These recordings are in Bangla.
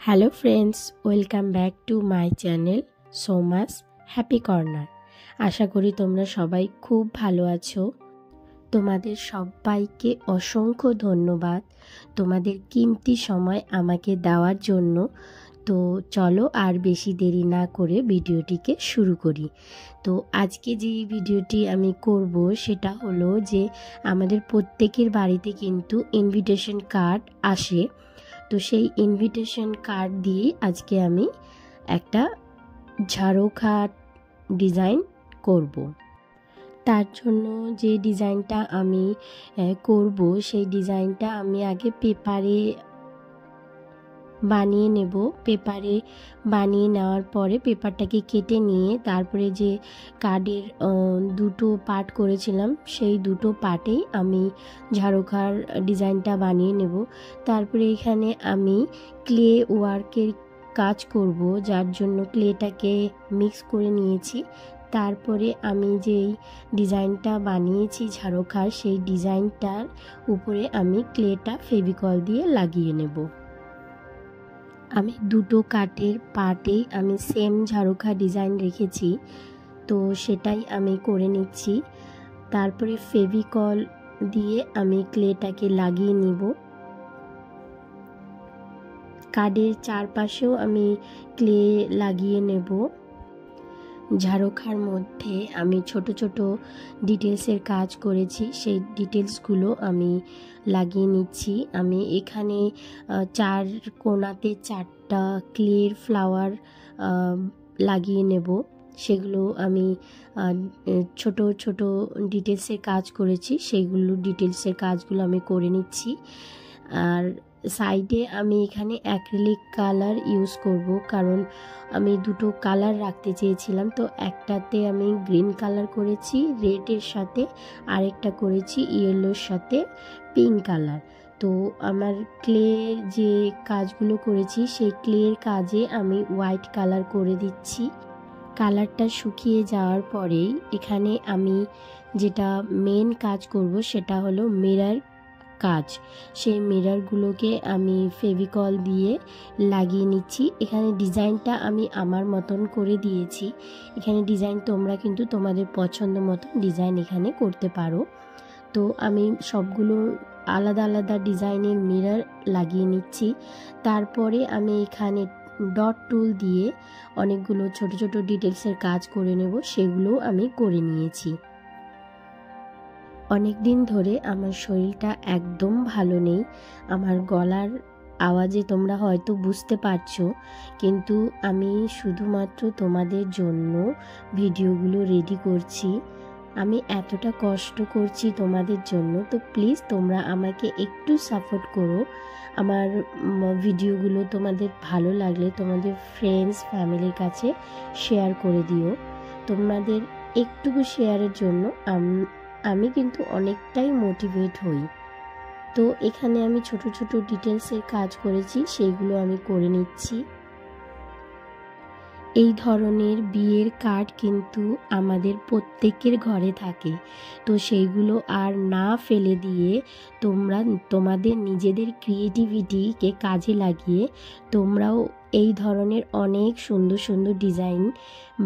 Hello friends, welcome back to my channel Soma's happy corner. আশা করি তোমরা সবাই খুব ভালো আছো। তোমাদের সবাইকে অসংখ্য ধন্যবাদ তোমাদের কিমতি সময় আমাকে দেওয়ার জন্য। তো চলো আর বেশি দেরি না করে ভিডিওটিকে শুরু করি। তো আজকে যে ভিডিওটি আমি করব সেটা হলো যে আমাদের প্রত্যেকের বাড়িতে কিন্তু ইনভিটেশন কার্ড আসে। তো সেই ইনভিটেশন কার্ড দিয়ে আজকে আমি একটা ঝাড়খা ডিজাইন করব। তার জন্য যে ডিজাইনটা আমি করব সেই ডিজাইনটা আমি আগে পেপারে বানিয়ে নেব। পেপারে বানিয়ে নেওয়ার পরে পেপারটাকে কেটে নিয়ে তারপরে যে কার্ডের দুটো পার্ট করেছিলাম সেই দুটো পার্টেই আমি ঝাড়খার ডিজাইনটা বানিয়ে নেব। তারপরে এখানে আমি ক্লে ওয়ার্কের কাজ করব, যার জন্য ক্লেটাকে মিক্স করে নিয়েছি। তারপরে আমি যেই ডিজাইনটা বানিয়েছি ঝাড়খার সেই ডিজাইনটার উপরে আমি ক্লেটা ফেভিকল দিয়ে লাগিয়ে নেব। আমি দুটো কাঠের পার্টেই আমি সেম ঝাড়খা ডিজাইন রেখেছি, তো সেটাই আমি করে নিচ্ছি। তারপরে ফেভিকল দিয়ে আমি ক্লেটাকে লাগিয়ে নিব। কার্ডের চারপাশেও আমি ক্লে লাগিয়ে নেব। ঝাড়খার মধ্যে আমি ছোট ছোট ডিটেলসের কাজ করেছি, সেই ডিটেলসগুলো আমি লাগিয়ে নিচ্ছি। আমি এখানে চার কোণাতে চারটা ক্লের ফ্লাওয়ার লাগিয়ে নেব। সেগুলো আমি ছোট ছোট ডিটেলসের কাজ করেছি, সেইগুলো ডিটেলসের কাজগুলো আমি করে নিচ্ছি। আর সাইডে আমি এখানে অ্যাক্রিলিক কালার ইউজ করব, কারণ আমি দুটো কালার রাখতে চেয়েছিলাম। তো একটাতে আমি গ্রিন কালার করেছি রেডের সাথে, আরেকটা করেছি ইয়েলোর সাথে পিঙ্ক কালার। তো আমার ক্লের যে কাজগুলো করেছি সেই ক্লের কাজে আমি হোয়াইট কালার করে দিচ্ছি। কালারটা শুকিয়ে যাওয়ার পরেই এখানে আমি যেটা মেন কাজ করব সেটা হলো মিরর কাজ। সেই মিররগুলোকে আমি ফেভিকল দিয়ে লাগিয়ে নিচ্ছি। এখানে ডিজাইনটা আমি আমার মতন করে দিয়েছি। এখানে ডিজাইন তোমরা কিন্তু তোমাদের পছন্দ মতন ডিজাইন এখানে করতে পারো। তো আমি সবগুলো আলাদা আলাদা ডিজাইনের মিরর লাগিয়ে নিচ্ছি। তারপরে আমি এখানে ডট টুল দিয়ে অনেকগুলো ছোট ছোট ডিটেলসের কাজ করে নেব, সেগুলোও আমি করে নিয়েছি। অনেক দিন ধরে আমার শরীরটা একদম ভালো নেই। আমার গলার আওয়াজে তোমরা হয়তো বুঝতে পারছো, কিন্তু আমি শুধুমাত্র তোমাদের জন্য ভিডিওগুলো রেডি করছি। আমি এতটা কষ্ট করছি তোমাদের জন্য, তো প্লিজ তোমরা আমাকে একটু সাপোর্ট করো। আমার ভিডিওগুলো তোমাদের ভালো লাগলে তোমাদের ফ্রেন্ডস ফ্যামিলির কাছে শেয়ার করে দিও। তোমাদের একটুকু শেয়ারের জন্য আমি কিন্তু অনেকটাই মোটিভেট হই। তো এখানে আমি ছোট ছোট ডিটেলসের কাজ করেছি, সেইগুলো আমি করে নিচ্ছি। এই ধরনের বিয়ের কার্ড কিন্তু আমাদের প্রত্যেকের ঘরে থাকে। তো সেইগুলো আর না ফেলে দিয়ে তোমরা তোমাদের নিজেদের ক্রিয়েটিভিটিকে কাজে লাগিয়ে তোমরাও এই ধরনের অনেক সুন্দর সুন্দর ডিজাইন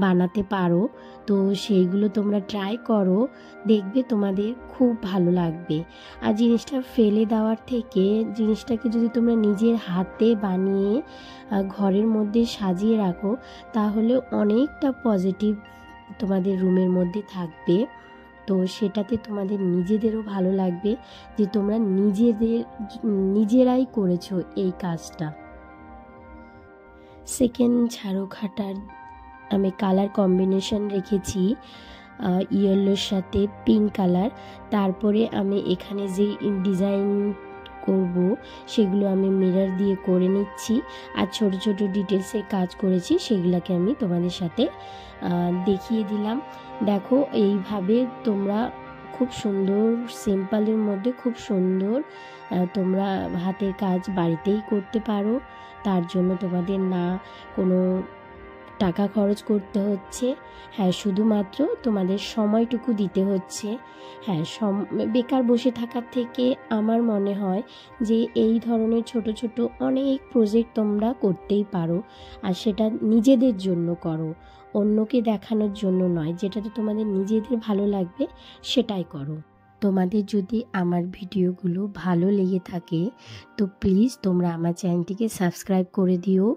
বানাতে পারো। তো সেইগুলো তোমরা ট্রাই করো, দেখবে তোমাদের খুব ভালো লাগবে। আর জিনিসটা ফেলে দেওয়ার থেকে জিনিসটাকে যদি তোমরা নিজের হাতে বানিয়ে ঘরের মধ্যে সাজিয়ে রাখো, তাহলে অনেকটা পজিটিভ তোমাদের রুমের মধ্যে থাকবে। তো সেটাতে তোমাদের নিজেদেরও ভালো লাগবে যে তোমরা নিজেরাই করেছো এই কাজটা। সেকেন্ড ঝাড়খাটার আমি কালার কম্বিনেশন রেখেছি ইয়েলোর সাথে পিঙ্ক কালার। তারপরে আমি এখানে যে ডিজাইন করব সেগুলো আমি মিরর দিয়ে করে নিচ্ছি। আর ছোট ছোট ডিটেলসের কাজ করেছি সেগুলোকে আমি তোমাদের সাথে দেখিয়ে দিলাম। দেখো, এইভাবে তোমরা খুব সুন্দর সিম্পলের মধ্যে খুব সুন্দর তোমরা হাতের কাজ বাড়িতেই করতে পারো। তার জন্য তোমাদের না কোনো টাকা খরচ করতে হচ্ছে, হ্যাঁ শুধুমাত্র তোমাদের সময়টুকু দিতে হচ্ছে। হ্যাঁ, বেকার বসে থাকার থেকে আমার মনে হয় যে এই ধরনের ছোট ছোট অনেক প্রজেক্ট তোমরা করতেই পারো, আর সেটা নিজেদের জন্য করো, অন্যকে দেখানোর জন্য নয়। যেটাতে তোমাদের নিজেদের ভালো লাগবে সেটাই করো। তোমাদের যদি আমার ভিডিওগুলো ভালো লেগে থাকে তো প্লিজ তোমরা আমার চ্যানেলটিকে সাবস্ক্রাইব করে দিও,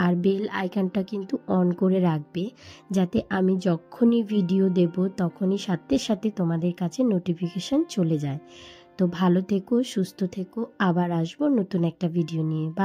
আর বেল আইকনটা কিন্তু অন করে রাখবে, যাতে আমি যখনই ভিডিও দেব তখনই সাথে সাথে তোমাদের কাছে নোটিফিকেশান চলে যায়। তো ভালো থেকো, সুস্থ থেকো, আবার আসবো নতুন একটা ভিডিও নিয়ে। বা